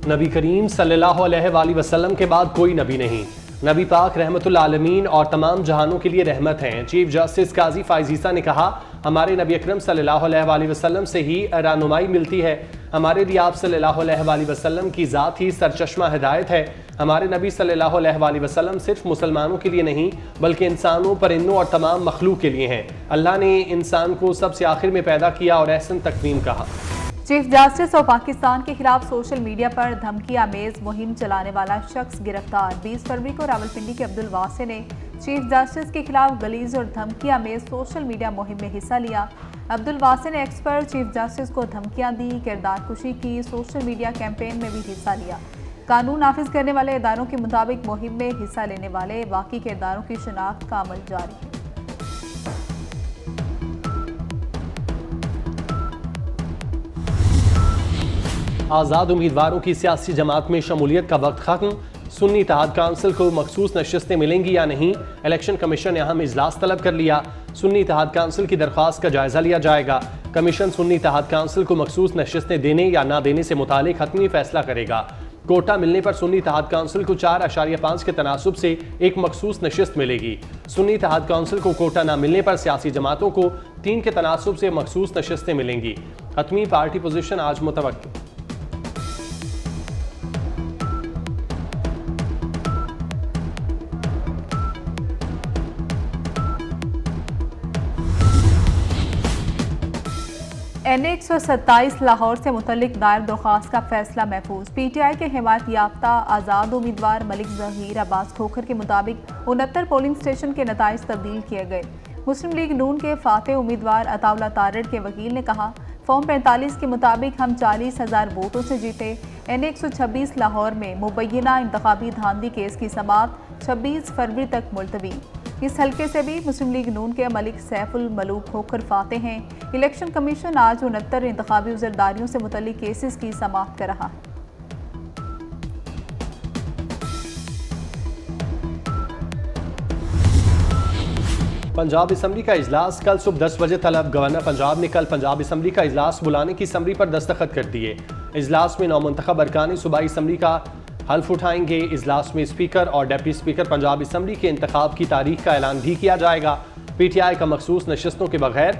नबी करीम सल्लल्लाहु अलैहि वसल्लम के बाद कोई नबी नहीं। नबी पाक रहमतुल आलमीन और तमाम जहानों के लिए रहमत हैं। चीफ जस्टिस काजी फाइज ईसा ने कहा, हमारे नबी अकरम सल्लल्लाहु अलैहि वसल्लम से ही रहनुमाई मिलती है। हमारे लिए आप सल्लल्लाहु अलैहि वसल्लम की ज़ात ही सरचश्मा हिदायत है। हमारे नबी सल्लल्लाहु अलैहि वसल्लम सिर्फ मुसलमानों के लिए नहीं बल्कि इंसानों, परिंदों और तमाम मखलूक के लिए हैं। अल्लाह ने इंसान को सबसे आखिर में पैदा किया और एहसन तकवीम कहा। चीफ जस्टिस और पाकिस्तान के खिलाफ सोशल मीडिया पर धमकी आमेज मुहिम चलाने वाला शख्स गिरफ्तार। 20 फरवरी को रावलपिंडी के अब्दुल वासे ने चीफ जस्टिस के खिलाफ गलीज और धमकी आमेज सोशल मीडिया मुहिम में हिस्सा लिया। अब्दुल वासे ने एक्स पर चीफ जस्टिस को धमकियां दी, किरदार कुशी की, सोशल मीडिया कैंपेन में भी हिस्सा लिया। कानून नाफिज करने वाले इदारों के मुताबिक मुहिम में हिस्सा लेने वाले बाकी किरदारों की शिनाख्त का अमल जारी है। आज़ाद उम्मीदवारों की सियासी जमात में शमूलियत का वक्त खत्म। सुन्नी इत्तेहाद काउंसिल को मखसूस नशिस्तें मिलेंगी या नहीं, इलेक्शन कमीशन ने अहम इजलास तलब कर लिया। सुन्नी इत्तेहाद काउंसिल की दरख्वास्त का जायजा लिया जाएगा। कमीशन सुन्नी इत्तेहाद काउंसिल को मखसूस नशिस्तें देने या ना देने से मुतालिक हतमी फैसला करेगा। कोटा मिलने पर सुन्नी इत्तेहाद काउंसिल को 4.5 के तनासुब से एक मखसूस नशिस्त मिलेगी। सुन्नी इत्तेहाद काउंसिल को कोटा न मिलने पर सियासी जमातों को 3 के तनासुब से मखसूस नशिस्तें मिलेंगी। हतमी पार्टी पोजीशन आज मुतवक्किल। NA-127 लाहौर से मुतल्लिक दायर दरख्वास्त का फैसला महफूज। PTI के हिमायत याफ्ता आज़ाद उम्मीदवार मलिक ज़हीर अब्बास खोखर के मुताबिक 69 पोलिंग स्टेशन के नताइज तब्दील किए गए। मुस्लिम लीग नून के फातेह उम्मीदवार अताउल्लाह तारड़ के वकील ने कहा, फॉर्म 45 के मुताबिक हम 40,000 वोटों से जीते। NA-126 लाहौर में मुबैना इंतखाबी धांधली केस की समाअत 26 फरवरी तक मुलतवी। इस हल्के से भी मुस्लिम लीग नून के मलिक सैफुल मलूक खोखर फाते हैं। इलेक्शन कमीशन आज 69 इंतखाबी उज़रदारियों से मुतल्लिक केसेस की समाअत कर रहा है। पंजाब असम्बली का इजलास कल सुबह 10 बजे तलब। गवर्नर पंजाब ने कल पंजाब असम्बली का इजलास बुलाने की समरी पर दस्तखत कर दिए। इजलास में नौमुंतखब अरकान सूबाई असम्बली का हल्फ उठाएंगे। इजलास में स्पीकर और डिप्टी स्पीकर पंजाब असम्बली के इंतखाब की तारीख का ऐलान भी किया जाएगा। PTI का मखसूस नशिस्तों के बगैर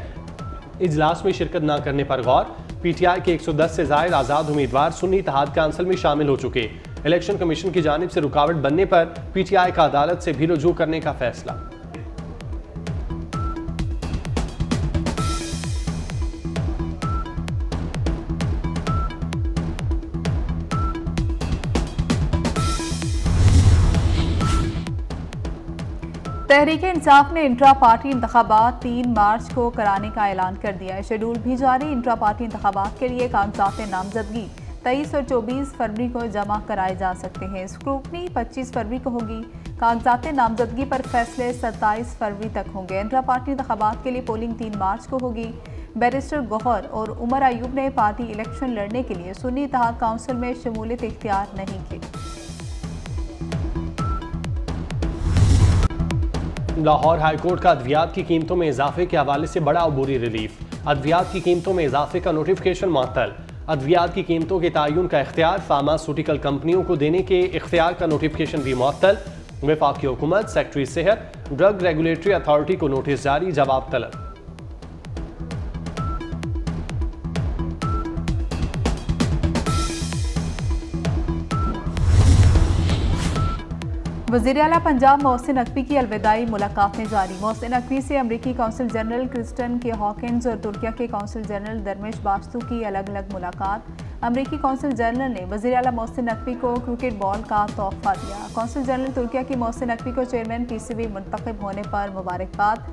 इजलास में शिरकत न करने पर गौर। PTI के 110 से ज़ायद आज़ाद उम्मीदवार सुन्नी इत्तेहाद काउंसिल में शामिल हो चुके। इलेक्शन कमीशन की जानिब से रुकावट बनने पर PTI का अदालत से भी रुजू करने का फैसला। तहरीक इंसाफ ने इंट्रा पार्टी इंतखाबात 3 मार्च को कराने का ऐलान कर दिया है। शेड्यूल भी जारी। इंट्रा पार्टी इंतखाबात के लिए कागजात नामजदगी 23 और 24 फरवरी को जमा कराए जा सकते हैं। स्क्रूटनी 25 फरवरी को होगी। कागजात नामजदगी पर फैसले 27 फरवरी तक होंगे। इंट्रा पार्टी इंतखाबात के लिए पोलिंग 3 मार्च को होगी। बैरिस्टर गौहर और उमर अयूब ने पार्टी इलेक्शन लड़ने के लिए सुन्नी इत्तेहाद काउंसिल में शमूलियत इख्तियार नहीं की। लाहौर हाईकोर्ट का अद्वियात की कीमतों में इजाफे के हवाले से बड़ा अबूरी रिलीफ। अद्वियात की कीमतों में इजाफे का नोटिफिकेशन मुअत्तल। अद्वियात की कीमतों के तयन का इख्तियार फार्मास्यूटिकल कंपनियों को देने के इख्तियार का नोटिफिकेशन भी मुअत्तल। वफाकी हुकूमत सेक्रेटरी सेहत ड्रग रेगुलेटरी अथॉरिटी को नोटिस जारी, जवाब तलब। वज़ीर आला पंजाब मोहसिन नकवी की अलविदाई मुलाकातें जारी। मोहसिन नकवी से अमरीकी कौंसल जनरल क्रिस्टन के हॉकिंस और तुर्किया के कौंसल जनरल दरमेश बास्तु की अलग अलग मुलाकात। अमरीकी कौंसल जनरल ने वज़ीर आला मोहसिन नकवी को क्रिकेट बॉल का तोहफा दिया। कौंसल जनरल तुर्किया की मोहसिन नकवी को चेयरमैन PCB मुंतखब होने पर मुबारकबाद।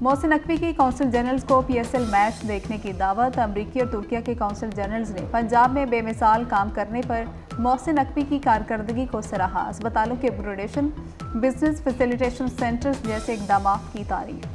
मोहसिन नकवी की कौंसल जनरल्स को PSL मैच देखने की दावत। अमरीकी और तुर्किया के कौंसल जनरल्स ने पंजाब में बेमिसाल काम करने पर मोहसिन नकवी की कारकर्दगी को सराहा। अस्पतालों के अपग्रेडेशन, बिजनेस फैसिलिटेशन सेंटर्स जैसे इकदाम की तारीफ।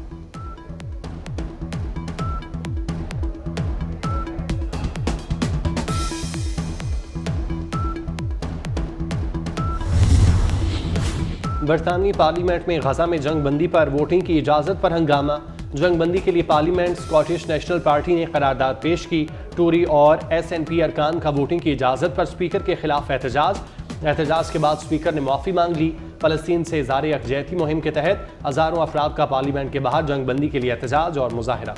बरतानवी पार्लियामेंट में गजा में जंग बंदी पर वोटिंग की इजाज़त पर हंगामा। जंग बंदी के लिए पार्लियामेंट स्कॉटिश नेशनल पार्टी ने करारदाद पेश की। टूरी और SNP अरकान का वोटिंग की इजाज़त पर स्पीकर के खिलाफ एहतजाज के बाद स्पीकर ने माफ़ी मांग ली। फ़लस्तीन से इज़हार यकजहती मुहिम के तहत हज़ारों अफराद का पार्लियामेंट के बाहर जंगबंदी के लिए एहतजाज और मुजाहरा।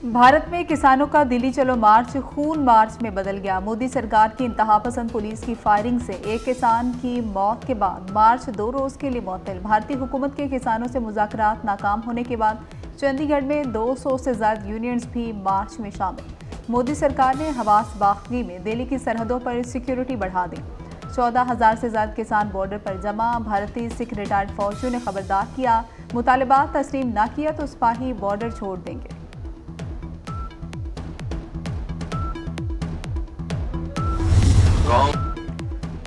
भारत में किसानों का दिल्ली चलो मार्च खून मार्च में बदल गया। मोदी सरकार की इंतहापसंद पुलिस की फायरिंग से एक किसान की मौत के बाद मार्च 2 रोज के लिए मुअत्तल। भारतीय हुकूमत के किसानों से मुज़ाकरात नाकाम होने के बाद चंडीगढ़ में 200 से ज़्यादा यूनियंस भी मार्च में शामिल। मोदी सरकार ने हवास बागगी में दिल्ली की सरहदों पर सिक्योरिटी बढ़ा दी। 14,000 से ज़्यादा किसान बॉर्डर पर जमा। भारतीय सिख रिटायर्ड फौजियों ने खबरदार किया, मुतालबात तस्लीम न किया तो सिपाही बॉर्डर छोड़ देंगे।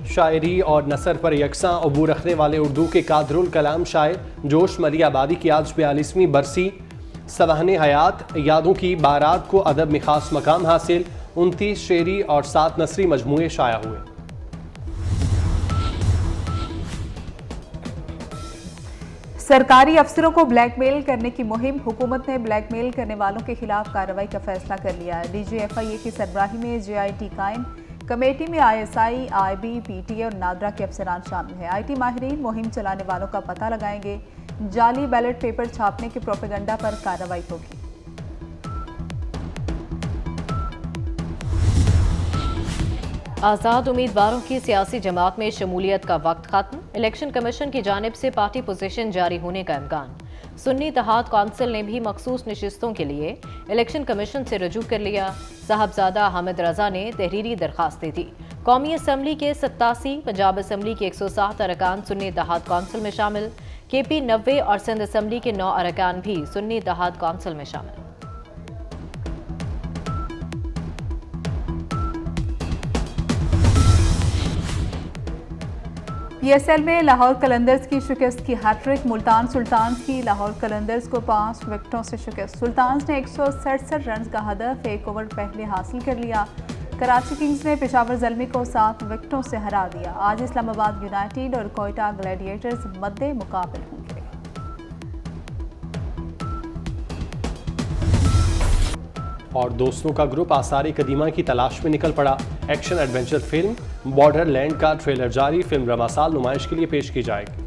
शायरी और नसर पर यकसा अबूर रखने वाले उर्दू के कादरुल कलाम शायर जोश मली आबादी की आज 42वीं बरसी सवाहने हयात यादों की बारात को अदब में खास मकाम हासिल। 29 शेरी और 7 नसरी मजमूए शाया हुए। सरकारी अफसरों को ब्लैकमेल करने की मुहिम। हुकूमत ने ब्लैकमेल करने वालों के खिलाफ कार्रवाई का फैसला कर लिया है। DGFIA की सरबराही में JIT कायम। कमेटी में ISI, IB, PTA और नादरा के अफसरान शामिल हैं। IT माहिरीन मुहिम चलाने वालों का पता लगाएंगे। जाली बैलेट पेपर छापने के प्रोपेगेंडा पर कार्रवाई होगी। आज़ाद उम्मीदवारों की सियासी जमात में शमूलियत का वक्त खत्म। इलेक्शन कमीशन की जानिब से पार्टी पोजीशन जारी होने का इम्कान। सुन्नी इत्तेहाद कौंसिल ने भी मखसूस नशिस्तों के लिए इलेक्शन कमीशन से रजू कर लिया। साहबजादा हामिद रजा ने तहरीरी दरखास्त दी थी। कौमी असम्बली के 87, पंजाब असम्बली के 107 अरकान सुन्नी इत्तेहाद कौंसिल में शामिल। KP 90 और सिंध असम्बली के 9 अरकान भी सुन्नी इत्तेहाद कौंसिल में शामिल। PSL में लाहौर कलंदर्स की शिकस्त की हैट्रिक। मुल्तान सुल्तान्स की लाहौर कलंदर्स को 5 विकेटों से शिकस्त। सुल्तान्स ने 167 रन का हदफ 1 ओवर पहले हासिल कर लिया। कराची किंग्स ने पेशावर ज़ल्मी को 7 विकेटों से हरा दिया। आज इस्लामाबाद यूनाइटेड और कोयटा ग्लैडिएटर्स मद्दे मुकाबले होंगे। और दोस्तों का ग्रुप आसारी कदीमा की तलाश में निकल पड़ा। एक्शन एडवेंचर फिल्म बॉर्डरलैंड का ट्रेलर जारी। फिल्म रमासाल नुमाइश के लिए पेश की जाएगी।